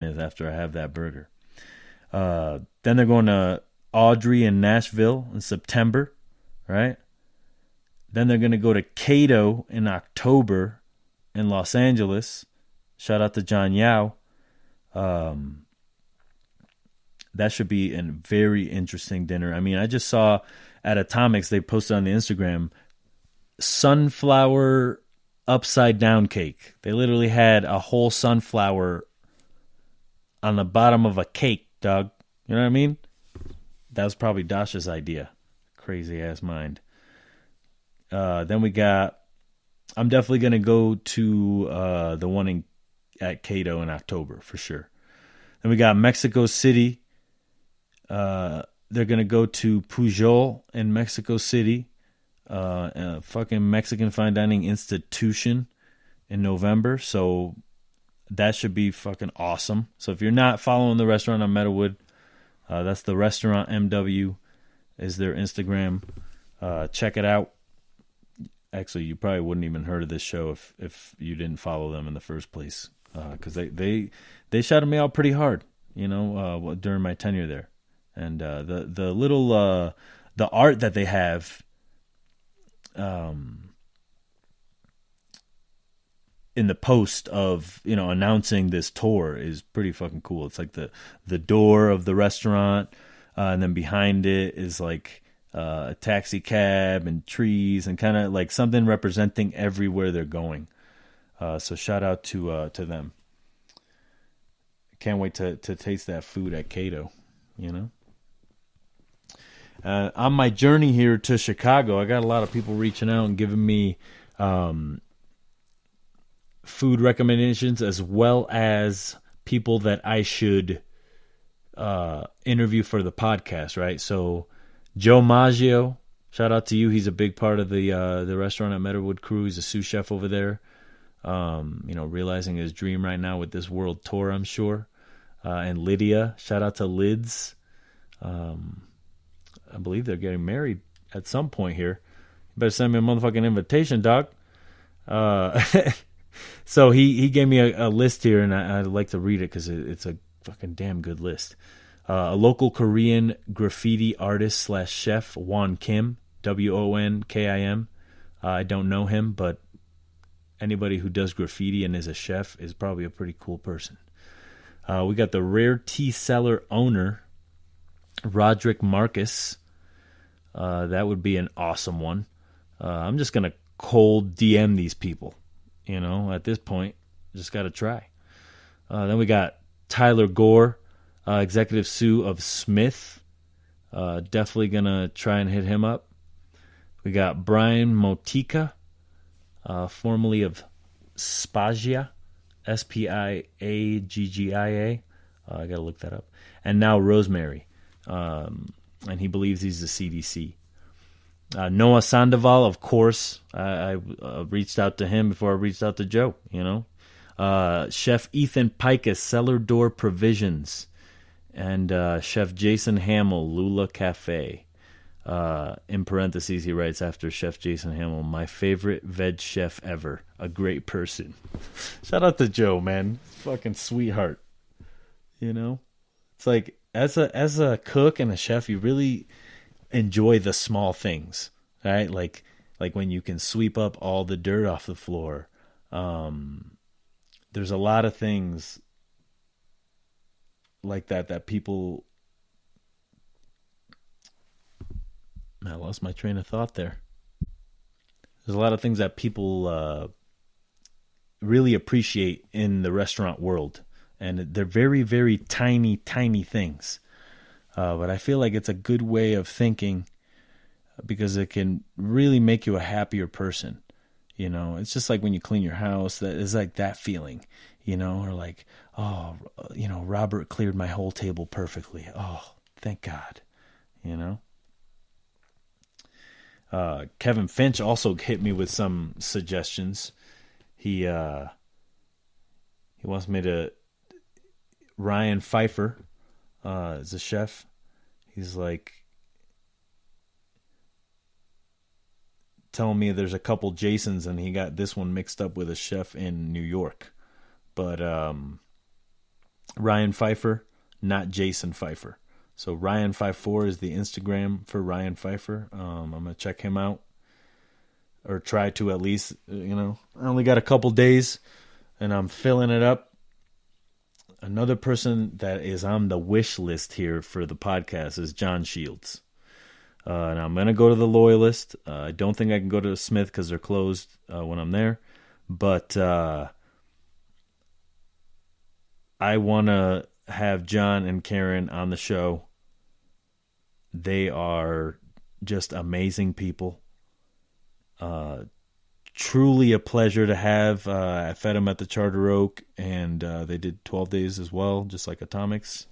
is after I have that burger. Then they're going to Audrey in Nashville in September, right? Then they're going to go to Cato in October in Los Angeles. Shout out to John Yao. That should be a very interesting dinner. I mean, I just saw at Atomics, they posted on the Instagram, sunflower upside down cake. They literally had a whole sunflower on the bottom of a cake, dog. You know what I mean? That was probably Dasha's idea. Crazy ass mind. Then we got, I'm definitely going to go to the one at Cato in October for sure. Then we got Mexico City. They're going to go to Pujol in Mexico City, a fucking Mexican fine dining institution in November. So that should be fucking awesome. So if you're not following the restaurant on Meadowood, that's the restaurant MW is their Instagram. Check it out. Actually, you probably wouldn't even heard of this show if you didn't follow them in the first place, because they shouted me out pretty hard, during my tenure there. And the little the art that they have in the post of announcing this tour is pretty fucking cool. It's like the door of the restaurant, and then behind it is like a taxi cab and trees and kind of like something representing everywhere they're going. So shout out to them. Can't wait to taste that food at Cato. On my journey here to Chicago, I got a lot of people reaching out and giving me food recommendations, as well as people that I should interview for the podcast, right? So Joe Maggio, shout out to you. He's a big part of the restaurant at Meadowood crew. He's a sous chef over there. Realizing his dream right now with this world tour, I'm sure. And Lydia, shout out to Lids. I believe they're getting married at some point here. You better send me a motherfucking invitation, dog. So he gave me a list here, and I'd like to read it because it's a fucking damn good list. A local Korean graffiti artist / chef, Won Kim, Wonkim. I don't know him, but anybody who does graffiti and is a chef is probably a pretty cool person. We got the rare tea cellar owner, Roderick Marcus. That would be an awesome one. I'm just going to cold DM these people. At this point, just got to try. Then we got Tyler Gore, executive sous of Smith. Definitely going to try and hit him up. We got Brian Motica, formerly of Spagia, Spiaggia. I got to look that up. And now Rosemary. And he believes he's the CDC. Noah Sandoval, of course. I reached out to him before I reached out to Joe, Chef Ethan Pikus, Cellar Door Provisions. And Chef Jason Hamill, Lula Cafe. In parentheses, he writes after Chef Jason Hamill, my favorite veg chef ever. A great person. Shout out to Joe, man. Fucking sweetheart. It's like, as a cook and a chef, you really enjoy the small things, right? Like when you can sweep up all the dirt off the floor. There's a lot of things like that people. I lost my train of thought there. There's a lot of things that people really appreciate in the restaurant world. And they're very, very tiny, tiny things. But I feel like it's a good way of thinking because it can really make you a happier person. It's just like when you clean your house, that is like that feeling, or like, oh, Robert cleared my whole table perfectly. Oh, thank God, Kevin Finch also hit me with some suggestions. He wants me to, Ryan Pfeiffer is a chef. He's like telling me there's a couple Jasons and he got this one mixed up with a chef in New York. But Ryan Pfeiffer, not Jason Pfeiffer. So Ryan54 is the Instagram for Ryan Pfeiffer. I'm going to check him out, or try to at least. I only got a couple days, and I'm filling it up. Another person that is on the wish list here for the podcast is John Shields. And I'm going to go to the Loyalist. I don't think I can go to Smith because they're closed when I'm there. But I want to have John and Karen on the show. They are just amazing people. Truly a pleasure to have. I fed them at the Charter Oak, and they did 12 days as well, just like Atomics.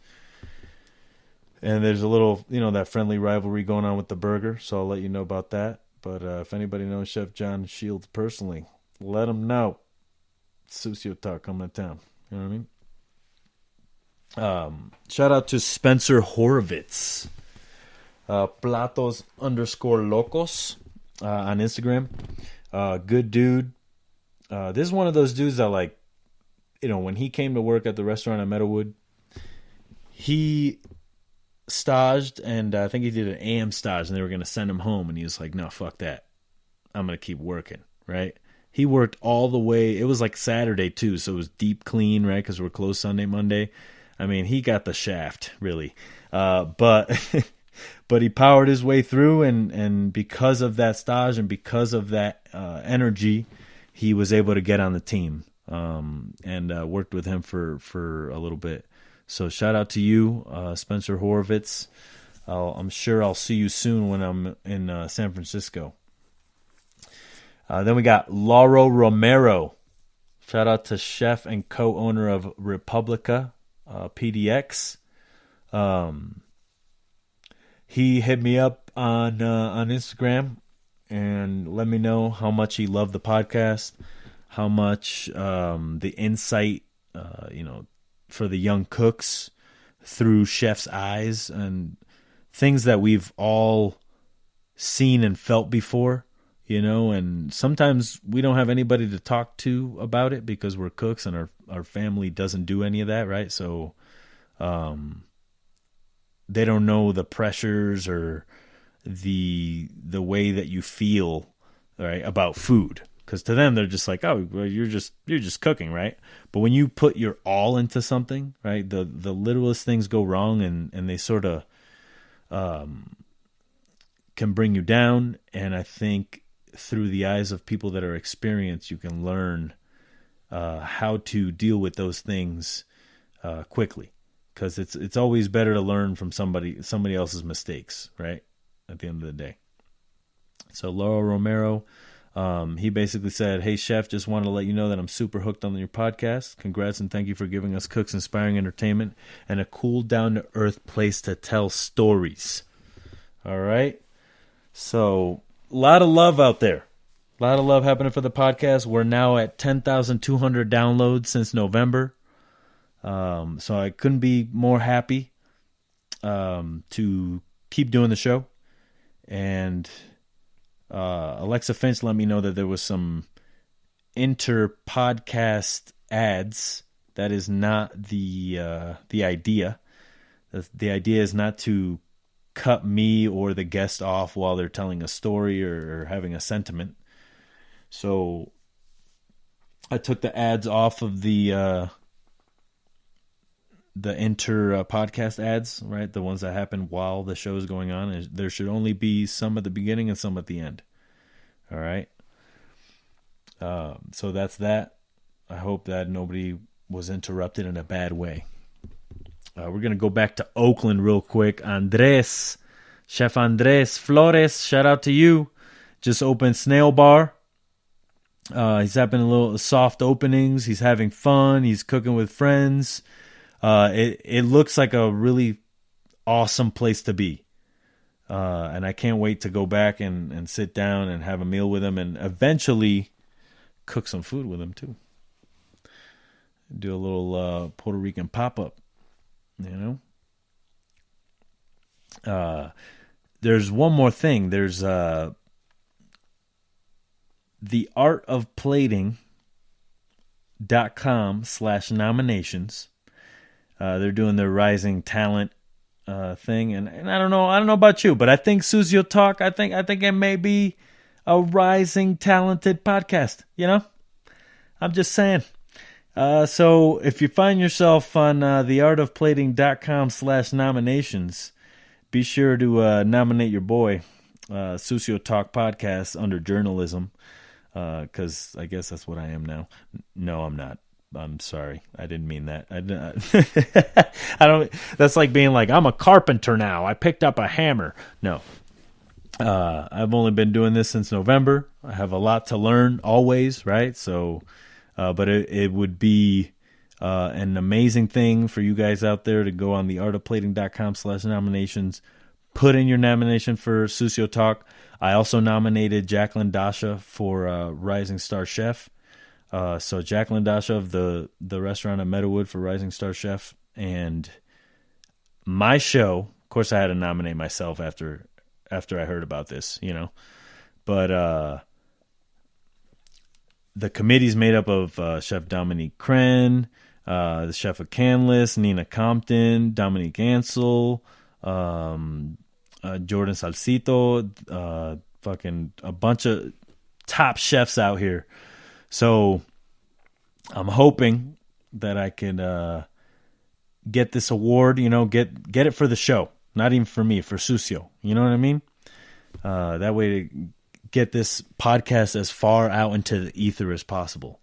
And there's a little, that friendly rivalry going on with the burger, so I'll let you know about that. But if anybody knows Chef John Shields personally, let him know. Suciotalk coming to town. You know what I mean? Shout out to Spencer Horowitz. Platos_locos on Instagram. Good dude. This is one of those dudes that, when he came to work at the restaurant at Meadowood, he staged, and I think he did an AM stage, and they were going to send him home, and he was like, no, fuck that. I'm going to keep working, right? He worked all the way. It was like Saturday, too, so it was deep clean, right, because we're closed Sunday, Monday. I mean, he got the shaft, really. But he powered his way through, and because of that stage and because of that energy, he was able to get on the team, and worked with him for a little bit. So shout out to you, Spencer Horowitz. I'm sure I'll see you soon when I'm in San Francisco. Then we got Lauro Romero. Shout out to chef and co-owner of Republica PDX. He hit me up on Instagram and let me know how much he loved the podcast, how much the insight, for the young cooks through chef's eyes, and things that we've all seen and felt before, and sometimes we don't have anybody to talk to about it because we're cooks and our family doesn't do any of that, right? So they don't know the pressures or the way that you feel, right, about food. Because to them, they're just like, oh, well, you're just cooking, right? But when you put your all into something, right, the littlest things go wrong, and they sort of can bring you down. And I think through the eyes of people that are experienced, you can learn how to deal with those things quickly. Because it's always better to learn from somebody else's mistakes, right? At the end of the day. So Lauro Romero. He basically said, hey, chef, just wanted to let you know that I'm super hooked on your podcast. Congrats and thank you for giving us cooks inspiring entertainment and a cool, down-to-earth place to tell stories. All right? So, a lot of love out there. A lot of love happening for the podcast. We're now at 10,200 downloads since November. So I couldn't be more happy to keep doing the show. And Alexa Finch let me know that there was some inter-podcast ads. That is not the idea. The idea is not to cut me or the guest off while they're telling a story or having a sentiment. So I took the ads off of the inter podcast ads, right? The ones that happen while the show is going on. There should only be some at the beginning and some at the end. All right. So that's that. I hope that nobody was interrupted in a bad way. We're going to go back to Oakland real quick. Andres, Chef Andres Flores, shout out to you. Just opened Snail Bar. He's having a little soft openings. He's having fun. He's cooking with friends. It looks like a really awesome place to be. And I can't wait to go back and sit down and have a meal with him and eventually cook some food with him too. Do a little Puerto Rican pop-up, There's one more thing. There's theartofplating.com/nominations. They're doing their rising talent thing, and I don't know about you, but I think SucioTalk, I think it may be a rising talented podcast. I'm just saying. So if you find yourself on theartofplating.com/nominations, be sure to nominate your boy, SucioTalk Podcast, under journalism, because I guess that's what I am now. No, I'm not. I'm sorry. I didn't mean that. I don't. That's like being like, I'm a carpenter now. I picked up a hammer. No. I've only been doing this since November. I have a lot to learn always, right? So, but it would be an amazing thing for you guys out there to go on theartofplating.com/nominations. Put in your nomination for Sucio Talk. I also nominated Jacqueline Dasha for Rising Star Chef. So Jacqueline Dasha of the restaurant at Meadowood for Rising Star Chef, and my show. Of course, I had to nominate myself after I heard about this, But the committee's made up of Chef Dominique Crenn, the chef of Canlis, Nina Compton, Dominique Ansel, Jordan Salcito, fucking a bunch of top chefs out here. So I'm hoping that I can get this award, get it for the show. Not even for me, for Sucio. You know what I mean? That way to get this podcast as far out into the ether as possible,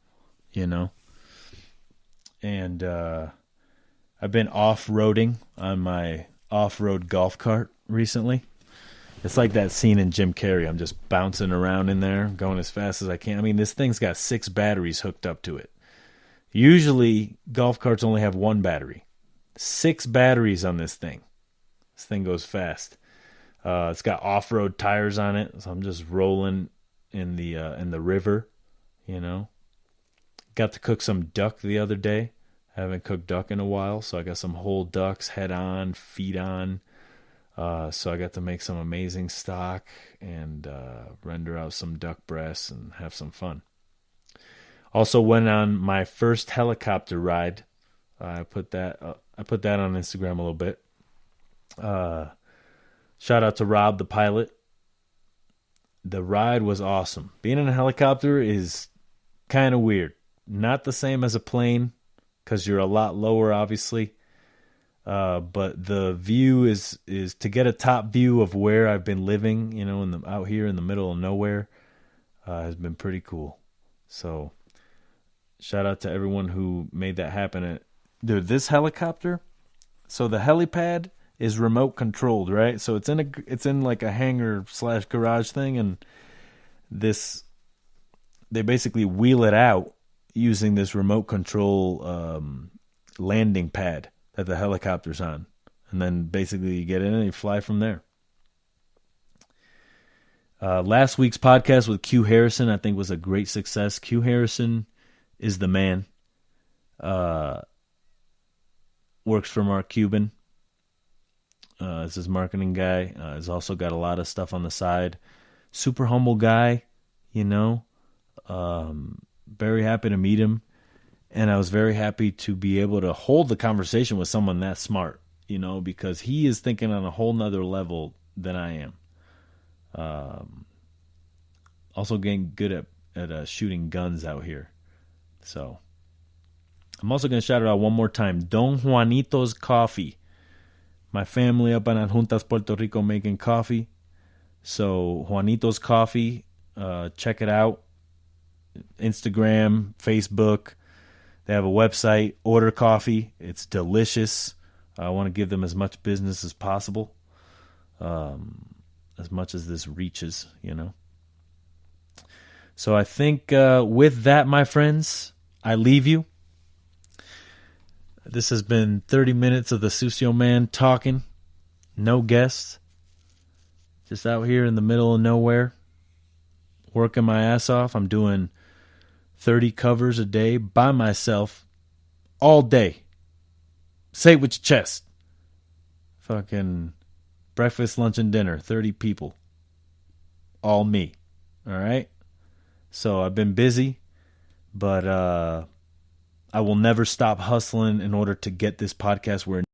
And I've been off-roading on my off-road golf cart recently. It's like that scene in Jim Carrey. I'm just bouncing around in there, going as fast as I can. I mean, this thing's got 6 batteries hooked up to it. Usually, golf carts only have 1 battery. 6 batteries on this thing. This thing goes fast. It's got off-road tires on it, so I'm just rolling in the river, Got to cook some duck the other day. I haven't cooked duck in a while, so I got some whole ducks, head on, feet on. So I got to make some amazing stock and render out some duck breasts and have some fun. Also went on my first helicopter ride. I put that on Instagram a little bit. Shout out to Rob, the pilot. The ride was awesome. Being in a helicopter is kind of weird. Not the same as a plane because you're a lot lower, obviously. But the view is to get a top view of where I've been living, out here in the middle of nowhere, has been pretty cool. So shout out to everyone who made that happen. Dude, this helicopter, so the helipad is remote controlled, right? So it's in like a hangar / garage thing, and they basically wheel it out using this remote control landing pad that the helicopter's on. And then basically you get in and you fly from there. Last week's podcast with Q Harrison, I think, was a great success. Q Harrison is the man. Works for Mark Cuban. Is his marketing guy. He's also got a lot of stuff on the side. Super humble guy, very happy to meet him. And I was very happy to be able to hold the conversation with someone that smart, because he is thinking on a whole nother level than I am. Also getting good at shooting guns out here. So I'm also going to shout it out one more time. Don Juanito's Coffee. My family up in Adjuntas, Puerto Rico, making coffee. So Juanito's Coffee, check it out. Instagram, Facebook. They have a website. Order coffee. It's delicious. I want to give them as much business as possible. As much as this reaches, So I think with that, my friends, I leave you. This has been 30 minutes of the Sucio Man talking. No guests. Just out here in the middle of nowhere. Working my ass off. I'm doing 30 covers a day by myself. All day. Say it with your chest. Fucking breakfast, lunch, and dinner. 30 people. All me. All right? So I've been busy. But I will never stop hustling in order to get this podcast where